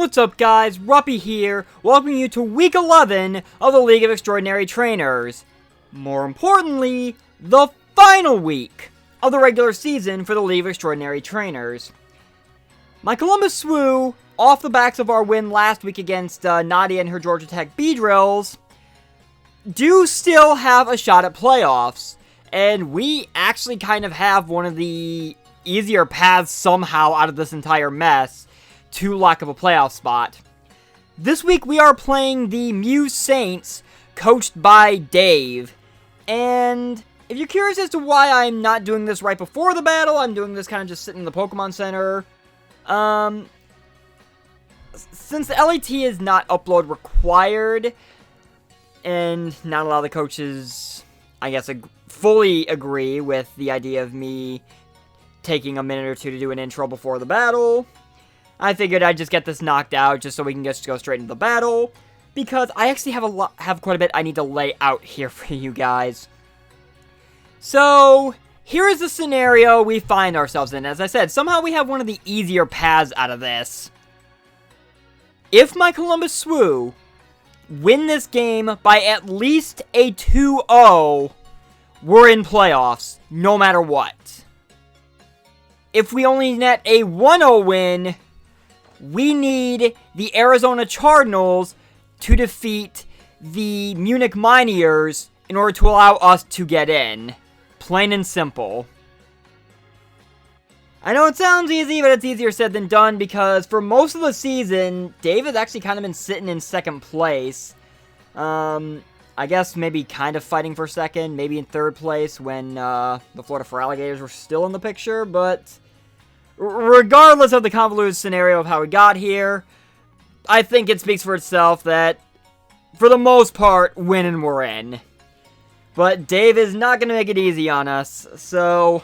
What's up guys, Ruppy here, welcoming you to week 11 of the League of Extraordinary Trainers. More importantly, the final week of the regular season for the League of Extraordinary Trainers. My Columbus Swoo, off the backs of our win last week against Nadia and her Georgia Tech Beedrills, do still have a shot at playoffs. And we actually kind of have one of the easier paths somehow out of this entire mess to lack of a playoff spot. This week we are playing the Mew Saints, coached by Dave. And if you're curious as to why I'm not doing this right before the battle, I'm doing this kind of just sitting in the Pokemon Center. Since the LAT is not upload required, and not a lot of the coaches, I guess, fully agree with the idea of me taking a minute or two to do an intro before the battle, I figured I'd just get this knocked out just so we can just go straight into the battle, because I actually have quite a bit I need to lay out here for you guys. So, here is the scenario we find ourselves in. As I said, somehow we have one of the easier paths out of this. If my Columbus Swoo win this game by at least a 2-0, we're in playoffs, no matter what. If we only net a 1-0 win, we need the Arizona Cardinals to defeat the Munich Mineers in order to allow us to get in. Plain and simple. I know it sounds easy, but it's easier said than done, because for most of the season, Dave has actually kind of been sitting in second place. I guess maybe kind of fighting for second, maybe in third place when the Florida for Alligators were still in the picture, but regardless of the convoluted scenario of how we got here, I think it speaks for itself that, for the most part, winning we're in. But Dave is not going to make it easy on us, so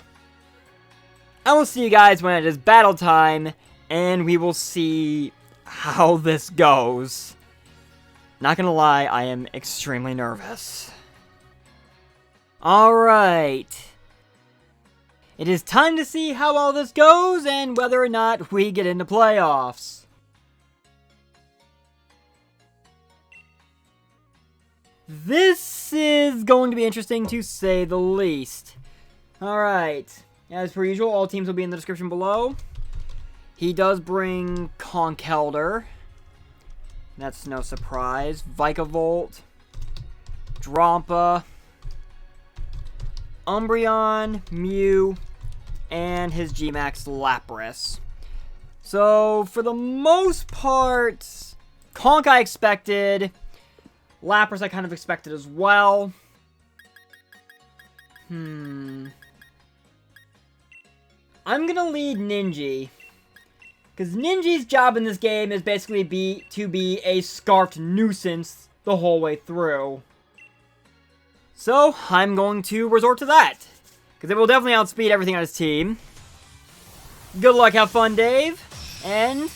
I will see you guys when it is battle time, and we will see how this goes. Not gonna lie, I am extremely nervous. Alright. It is time to see how all this goes and whether or not we get into playoffs. This is going to be interesting to say the least. Alright. As per usual, all teams will be in the description below. He does bring Conkeldurr. That's no surprise. Vikavolt, Drampa, Umbreon, Mew, and his G-Max Lapras. So, for the most part, Conk I expected. Lapras I kind of expected as well. I'm gonna lead Ninja. Because Ninja's job in this game is basically to be a scarfed nuisance the whole way through. So, I'm going to resort to that. Because it will definitely outspeed everything on his team. Good luck, have fun, Dave. And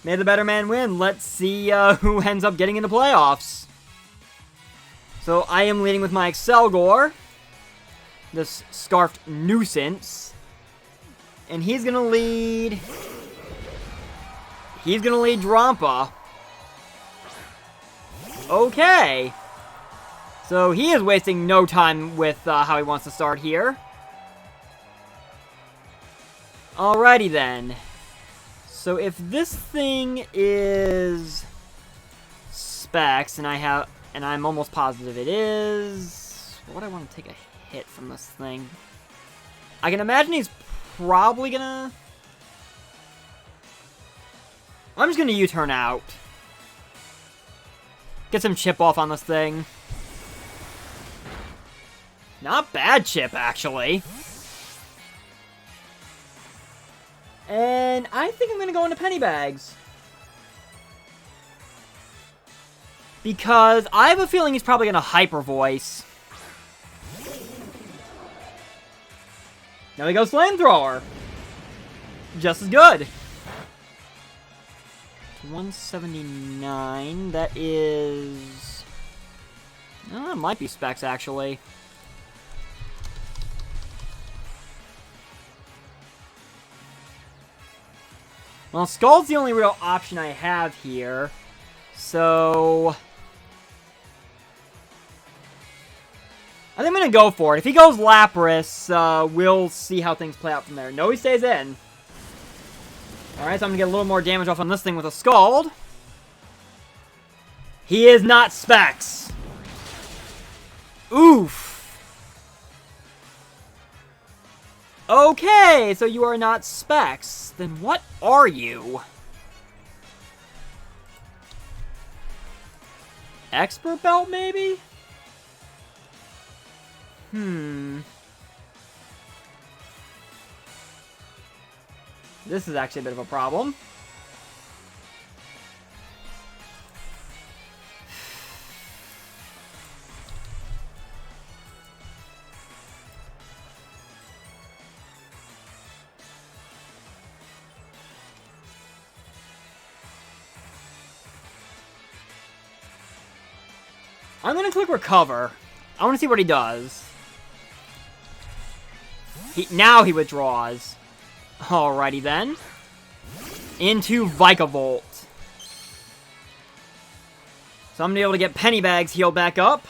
may the better man win. Let's see who ends up getting into playoffs. So, I am leading with my Accelgor. This scarfed nuisance. And he's gonna lead Drampa. Okay. So he is wasting no time with how he wants to start here. Alrighty then. So if this thing is Specs, and I'm almost positive it is. What do I want to take a hit from this thing? I can imagine he's probably gonna... I'm just gonna U-turn out. Get some chip off on this thing. Not bad chip, actually. And I think I'm gonna go into penny bags. Because I have a feeling he's probably gonna hyper voice. Now he goes Flamethrower. Just as good. 179. That is... Oh, that might be Specs, actually. Well, Skull's the only real option I have here. So... I think I'm going to go for it. If he goes Lapras, we'll see how things play out from there. No, he stays in. Alright, so I'm going to get a little more damage off on this thing with a Scald. He is not Specs. Oof. Okay, so you are not Specs. Then what are you? Expert Belt, maybe? This is actually a bit of a problem. I'm gonna click Recover. I want to see what he does. Now he withdraws. Alrighty then. Into Vikavolt. So I'm going to be able to get Pennybags healed back up.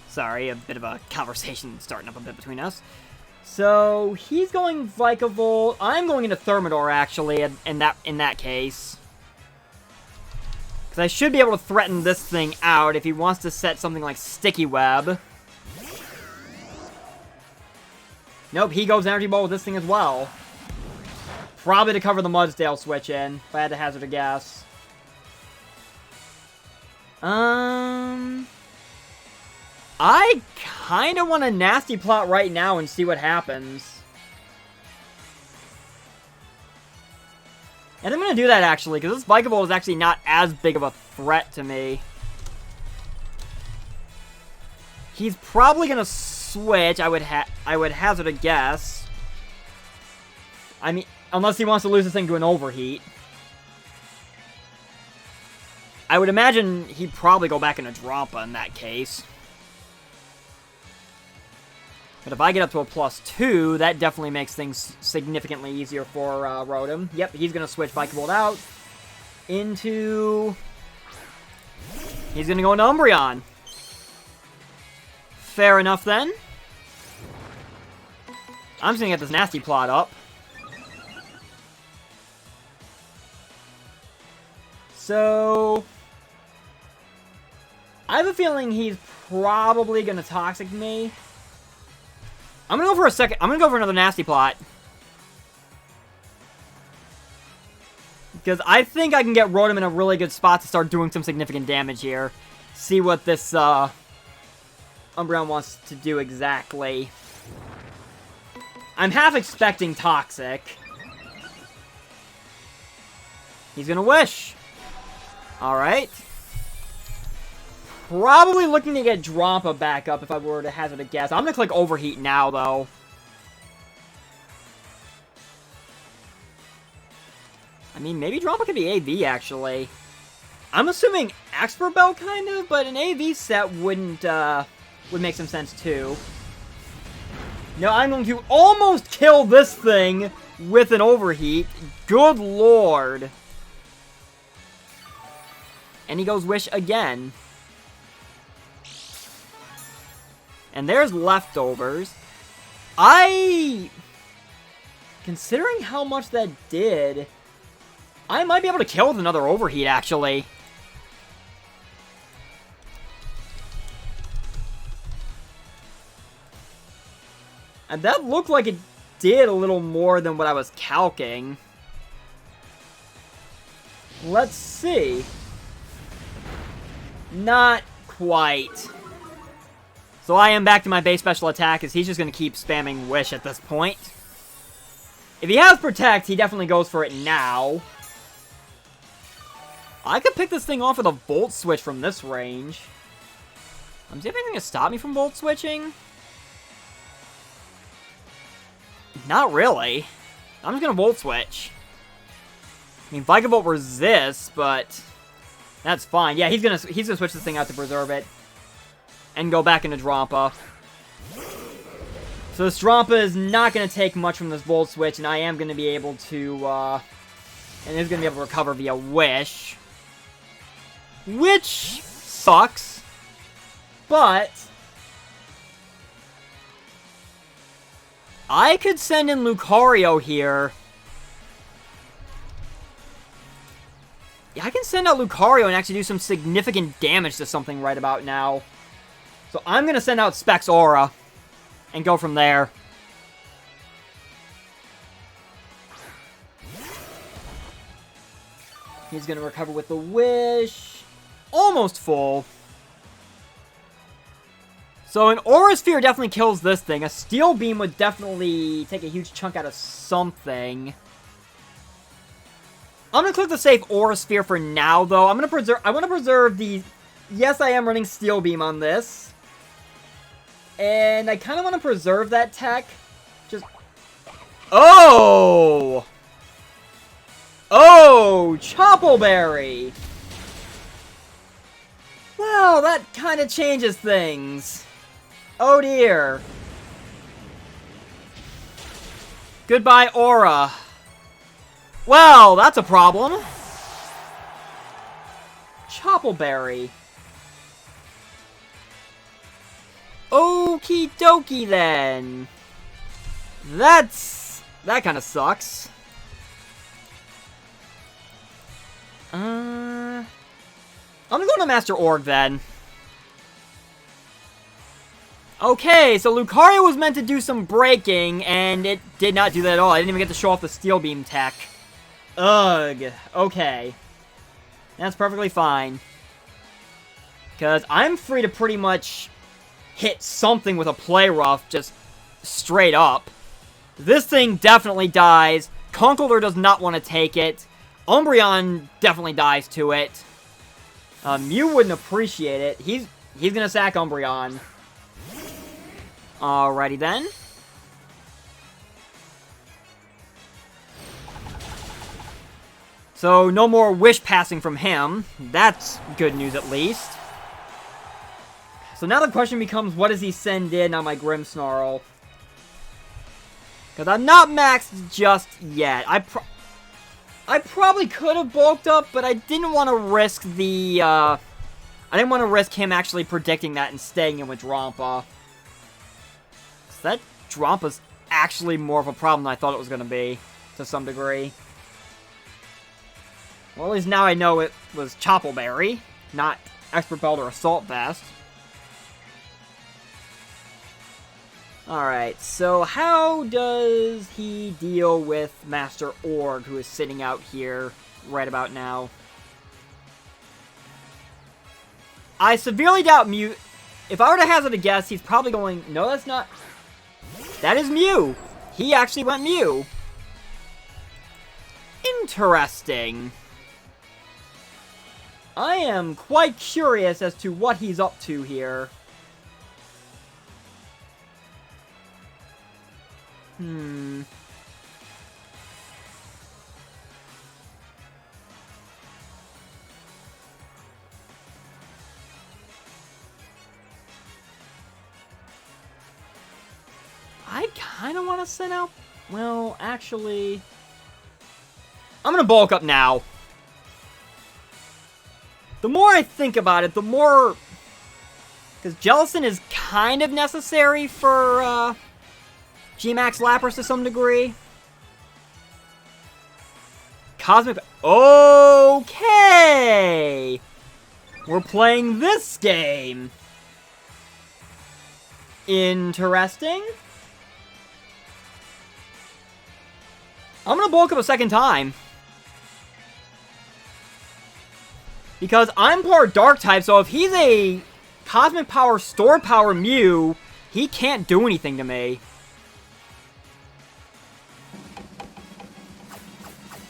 Sorry, a bit of a conversation starting up a bit between us. So, he's going Vikavolt. I'm going into Thermidor, actually, in that case. Because I should be able to threaten this thing out if he wants to set something like Sticky Web. Nope, he goes Energy Ball with this thing as well. Probably to cover the Mudsdale switch in, if I had to hazard a guess. I kind of want a Nasty Plot right now and see what happens. And I'm going to do that, actually, because this Vikavolt is actually not as big of a threat to me. He's probably going to switch, I would hazard a guess. I mean, unless he wants to lose this thing to an Overheat. I would imagine he'd probably go back into Drampa in that case. But if I get up to a +2, that definitely makes things significantly easier for Rotom. Yep, he's going to switch Vikavolt out into... He's going to go into Umbreon. Fair enough, then. I'm just going to get this Nasty Plot up. So... I have a feeling he's probably going to Toxic me. I'm going to go for a second. I'm going to go for another Nasty Plot. Because I think I can get Rotom in a really good spot to start doing some significant damage here. See what this Umbreon wants to do exactly. I'm half expecting Toxic. He's going to Wish. Alright. Probably looking to get Drampa back up if I were to hazard a guess. I'm going to click Overheat now, though. I mean, maybe Drampa could be AV, actually. I'm assuming Expert Belt, kind of, but an AV set would make some sense, too. No, I'm going to almost kill this thing with an Overheat. Good lord. And he goes Wish again. And there's Leftovers. Considering how much that did, I might be able to kill with another Overheat, actually. And that looked like it did a little more than what I was calcing. Let's see. Not quite. So I am back to my base special attack, as he's just going to keep spamming Wish at this point. If he has Protect, he definitely goes for it now. I could pick this thing off with a Volt Switch from this range. Is there anything to stop me from Volt Switching? Not really. I'm just gonna Volt Switch. I mean, Vikavolt resists, but that's fine. Yeah, he's gonna switch this thing out to preserve it. And go back into Drampa. So this Drampa is not gonna take much from this Volt Switch, and I am gonna be able to, and it's gonna be able to recover via Wish. Which sucks. But I could send in Lucario here. Yeah, I can send out Lucario and actually do some significant damage to something right about now. So I'm going to send out Specs Aura and go from there. He's going to recover with the Wish. Almost full. So an Aura Sphere definitely kills this thing. A Steel Beam would definitely take a huge chunk out of something. I'm going to click the safe Aura Sphere for now, though. I want to preserve the... Yes, I am running Steel Beam on this. And I kind of want to preserve that tech. Just... Oh! Oh! Choppleberry! Well, that kind of changes things. Oh dear. Goodbye, Aura. Well, that's a problem. Choppleberry. Okie dokie then. That kind of sucks. I'm gonna go to Master Org then. Okay, so Lucario was meant to do some breaking, and it did not do that at all. I didn't even get to show off the Steel Beam tech. Ugh. Okay. That's perfectly fine. Because I'm free to pretty much hit something with a Play Rough, just straight up. This thing definitely dies. Conkeldurr does not want to take it. Umbreon definitely dies to it. Mew wouldn't appreciate it. He's gonna sack Umbreon. Alrighty then. So, no more Wish passing from him. That's good news at least. So now the question becomes, what does he send in on my Grimmsnarl? Because I'm not maxed just yet. I probably could have bulked up, but I didn't want to risk the, I didn't want to risk him actually predicting that and staying in with Drampa. So that Drampa's actually more of a problem than I thought it was going to be, to some degree. Well, at least now I know it was Choppleberry, not Expert Belt or Assault Vest. Alright, so how does he deal with Master Org, who is sitting out here right about now? I severely doubt Mew... If I were to hazard a guess, he's probably going... No, that's not... That is Mew! He actually went Mew. Interesting. I am quite curious as to what he's up to here. I kind of want to send out... Well, actually... I'm going to bulk up now. The more I think about it, the more... Because Jellicent is kind of necessary for, G-Max Lapras to some degree. Cosmic... Okay! We're playing this game. Interesting. I'm gonna bulk up a second time. Because I'm part Dark type, so if he's a Cosmic Power, Store Power Mew, he can't do anything to me.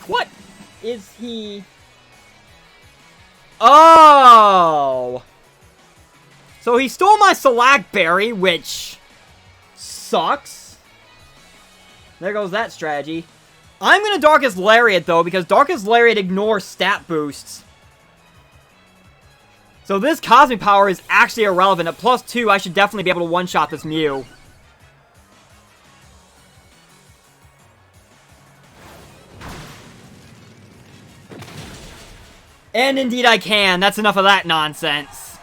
What is he? Oh! So he stole my Salazzle, which sucks. There goes that strategy. I'm gonna Darkest Lariat, though, because Darkest Lariat ignores stat boosts. So this Cosmic Power is actually irrelevant. At +2, I should definitely be able to one-shot this Mew. And indeed I can. That's enough of that nonsense.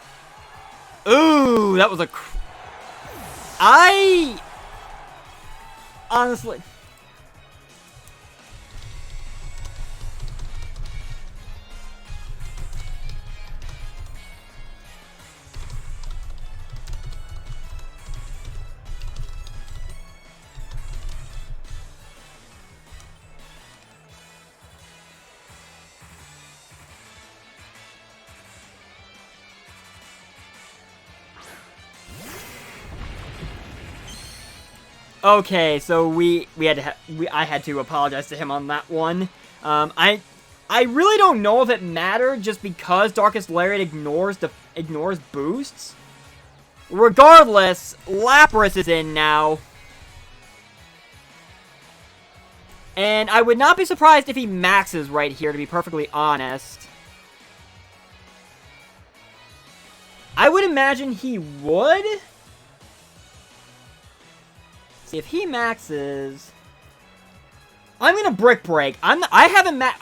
Ooh, that was a... honestly... Okay, so I had to apologize to him on that one. I really don't know if it mattered just because Darkest Lariat ignores boosts. Regardless, Lapras is in now. And I would not be surprised if he maxes right here, to be perfectly honest. I would imagine he would. See, if he maxes, I'm gonna Brick Break. I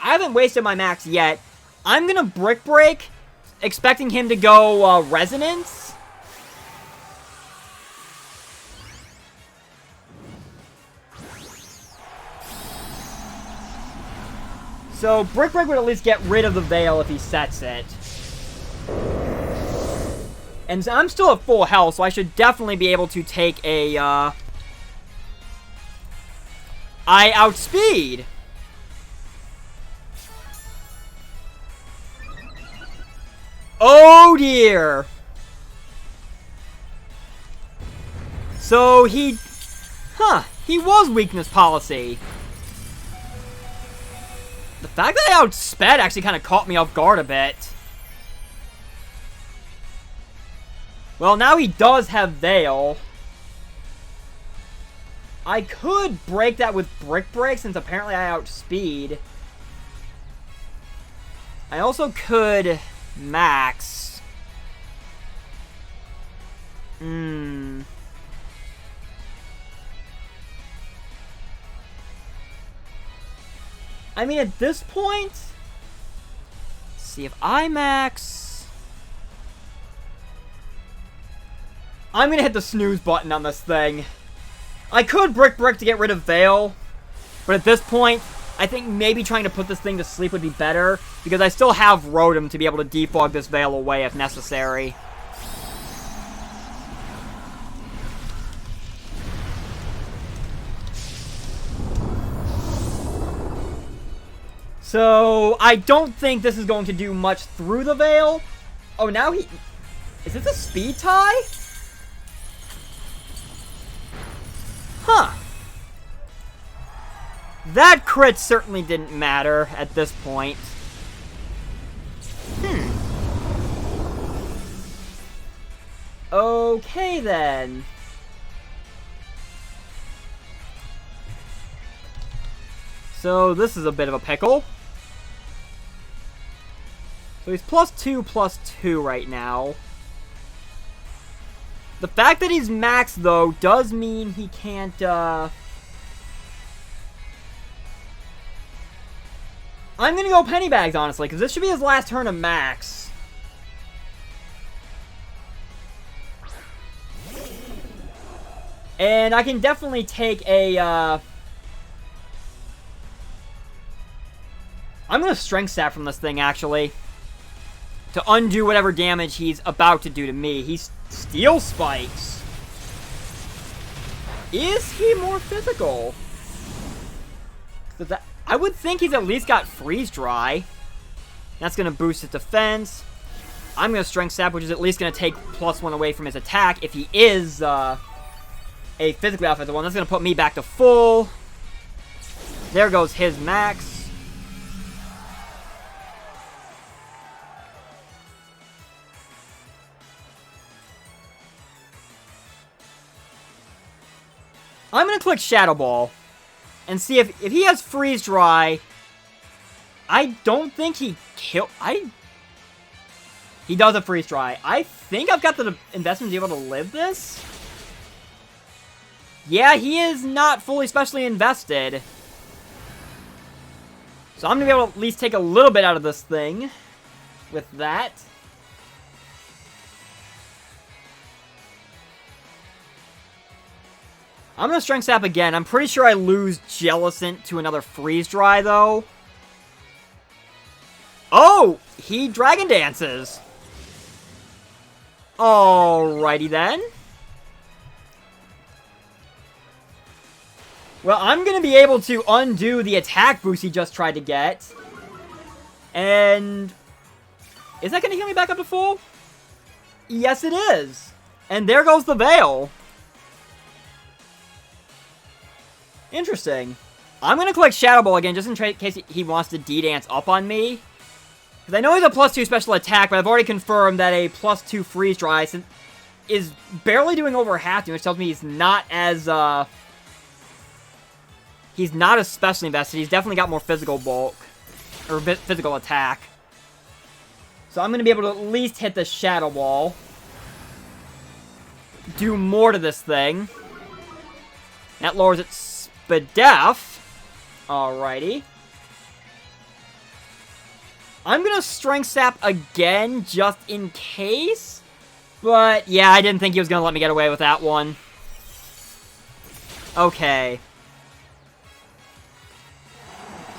haven't wasted my max yet. I'm gonna Brick Break, expecting him to go Resonance. So Brick Break would at least get rid of the Veil if he sets it. And I'm still at full health, so I should definitely be able to take a I outspeed. Oh dear. So he was weakness policy. The fact that I outsped actually kind of caught me off guard a bit. Well, now he does have Veil. I could break that with Brick Break, since apparently I outspeed. I also could max. I mean, at this point, let's see if I max. I'm gonna hit the snooze button on this thing. I could Brick Break to get rid of Veil, but at this point, I think maybe trying to put this thing to sleep would be better, because I still have Rotom to be able to defog this Veil away if necessary. So, I don't think this is going to do much through the Veil. Oh, now he... Is this a speed tie? Huh. That crit certainly didn't matter at this point. Okay, then. So, this is a bit of a pickle. So, he's +2/+2 right now. The fact that he's maxed, though, does mean he can't, I'm gonna go Penny Bags, honestly, because this should be his last turn of max. And I can definitely take a, I'm gonna Strength Sap from this thing, actually. To undo whatever damage he's about to do to me. He's Steel Spikes. Is he more physical? I would think he's at least got Freeze Dry. That's going to boost his defense. I'm going to Strength Sap, which is at least going to take +1 away from his attack if he is a physically offensive one. That's going to put me back to full. There goes his max. I'm going to click Shadow Ball. and see if he has Freeze Dry. I don't think he He does have Freeze Dry. I think I've got the investment to be able to live this. Yeah, he is not fully specially invested. So I'm going to be able to at least take a little bit out of this thing with that. I'm going to Strength Sap again. I'm pretty sure I lose Jellicent to another Freeze Dry, though. Oh! He Dragon Dances. Alrighty then. Well, I'm going to be able to undo the attack boost he just tried to get. And is that going to heal me back up to full? Yes, it is. And there goes the Veil. Interesting. I'm going to collect Shadow Ball again, just in case he wants to D-Dance up on me. Because I know he's a +2 special attack, but I've already confirmed that a +2 Freeze Dry is barely doing over half, which tells me he's not as, he's not as specially invested. He's definitely got more physical bulk. Or physical attack. So I'm going to be able to at least hit the Shadow Ball. Do more to this thing. That lowers its Spadef. Alrighty. I'm going to Strength Sap again, just in case. But, yeah, I didn't think he was going to let me get away with that one. Okay.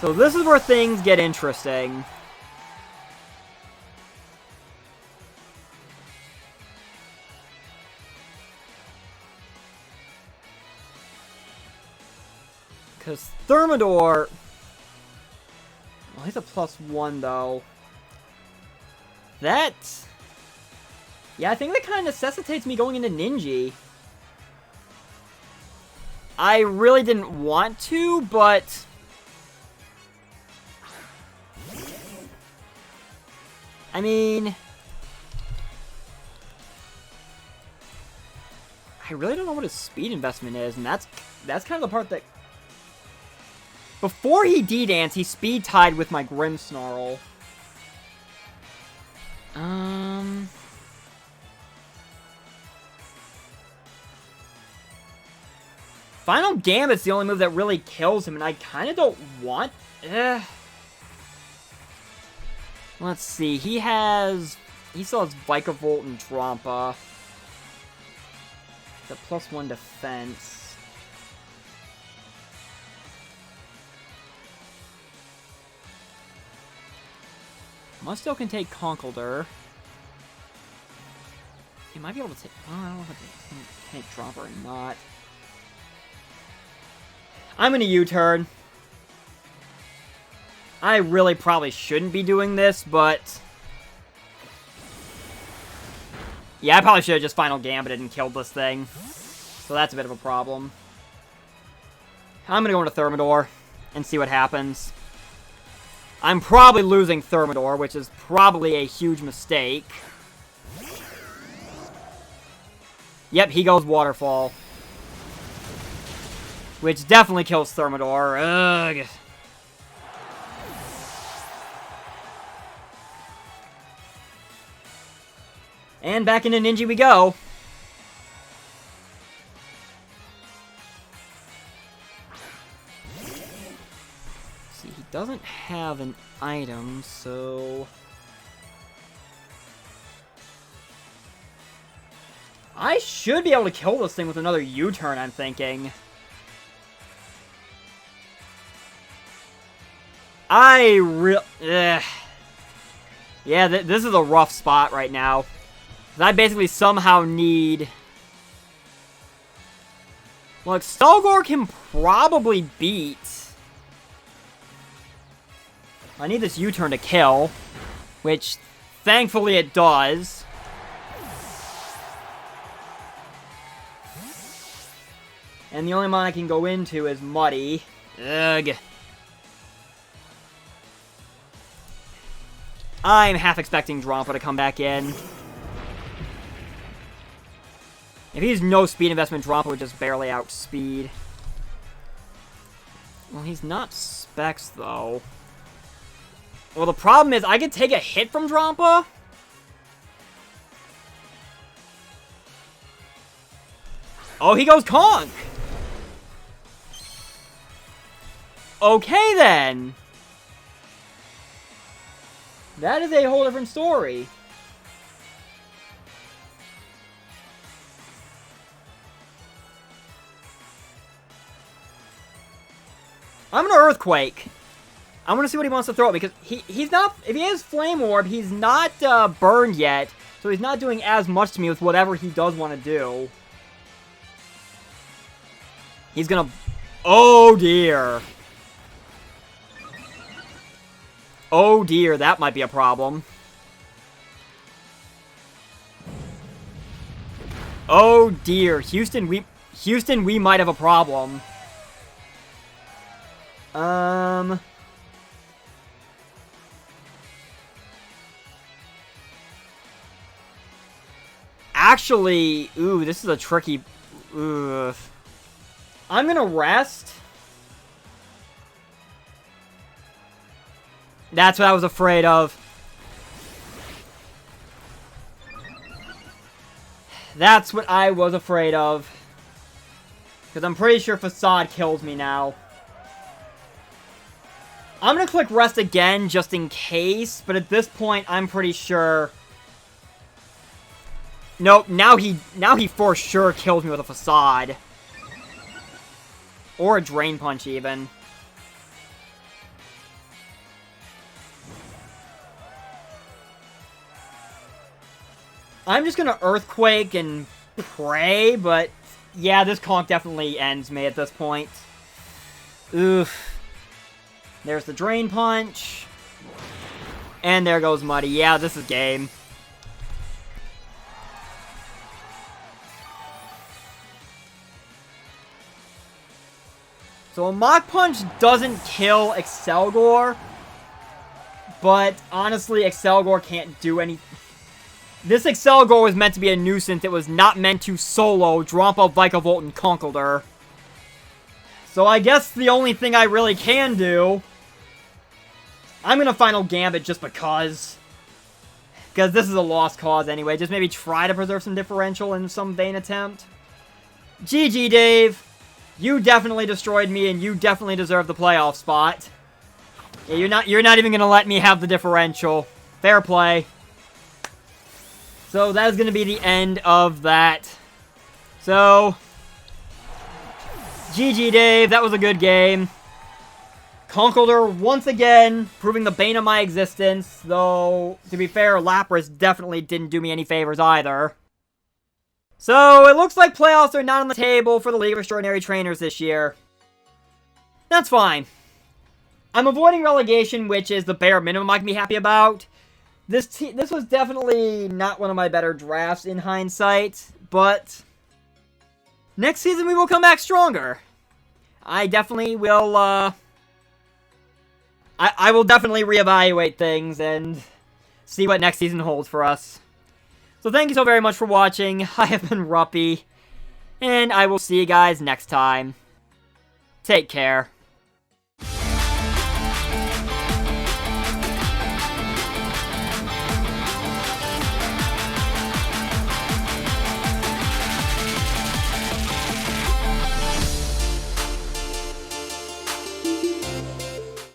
So this is where things get interesting. Because Thermidor... Well, he's a +1, though. That... Yeah, I think that kind of necessitates me going into Ninja. I really didn't want to, but... I mean... I really don't know what his speed investment is, and that's kind of the part that... Before he D-Dance, he speed tied with my Grimmsnarl. Final Gambit's the only move that really kills him, and I kind of don't want... Let's see, he still has Vikavolt and Drampa. The +1 defense. Mudsdale can take Conkeldurr. He might be able to take... Oh, I don't know if I can take Drampa or not. I'm going to U-turn. I really probably shouldn't be doing this, but... Yeah, I probably should have just Final Gambited and killed this thing. So that's a bit of a problem. I'm going to go into Thermidor and see what happens. I'm probably losing Thermidor, which is probably a huge mistake. Yep, he goes Waterfall. Which definitely kills Thermidor. Ugh. And back into Ninja we go. See, he doesn't have an item, so... I should be able to kill this thing with another U-turn, I'm thinking. Yeah, this is a rough spot right now. I basically somehow need... Well, Accelgor can probably beat... I need this U-turn to kill, which thankfully it does. And the only mon I can go into is Muddy. Ugh. I'm half expecting Drampa to come back in. If he's no speed investment, Drampa would just barely outspeed. Well, he's not Specs, though. Well, the problem is I could take a hit from Drampa. Oh, he goes Conk! Okay, then. That is a whole different story. I'm gonna Earthquake. I want to see what he wants to throw, because he's not... If he has Flame Orb, he's not burned yet, so he's not doing as much to me with whatever he does want to do. He's gonna... Oh, dear. Oh, dear. That might be a problem. Oh, dear. Houston, we might have a problem. Actually, ooh, this is a tricky... Ugh. I'm gonna rest. That's what I was afraid of. That's what I was afraid of. Because I'm pretty sure Facade kills me now. I'm gonna click rest again just in case, but at this point I'm pretty sure... Nope, now he for sure kills me with a Facade. Or a Drain Punch, even. I'm just gonna Earthquake and pray, but... Yeah, this Conk definitely ends me at this point. Oof. There's the Drain Punch. And there goes Muddy. Yeah, this is game. So a Mach Punch doesn't kill Accelgor, but honestly, Accelgor can't do any... This Accelgor was meant to be a nuisance. It was not meant to solo Drampa, Vikavolt, and Conkeldurr. So I guess the only thing I really can do... I'm gonna Final Gambit just because. Because this is a lost cause anyway. Just maybe try to preserve some differential in some vain attempt. GG, Dave. You definitely destroyed me, and you definitely deserve the playoff spot. Yeah, you're not even gonna let me have the differential. Fair play. So that is gonna be the end of that. So, GG, Dave. That was a good game. Conkeldurr once again proving the bane of my existence. Though, to be fair, Lapras definitely didn't do me any favors either. So, it looks like playoffs are not on the table for the League of Extraordinary Trainers this year. That's fine. I'm avoiding relegation, which is the bare minimum I can be happy about. This was definitely not one of my better drafts in hindsight, but next season we will come back stronger. I definitely will, I will definitely reevaluate things and see what next season holds for us. So thank you so very much for watching. I have been Ruppy, and I will see you guys next time. Take care.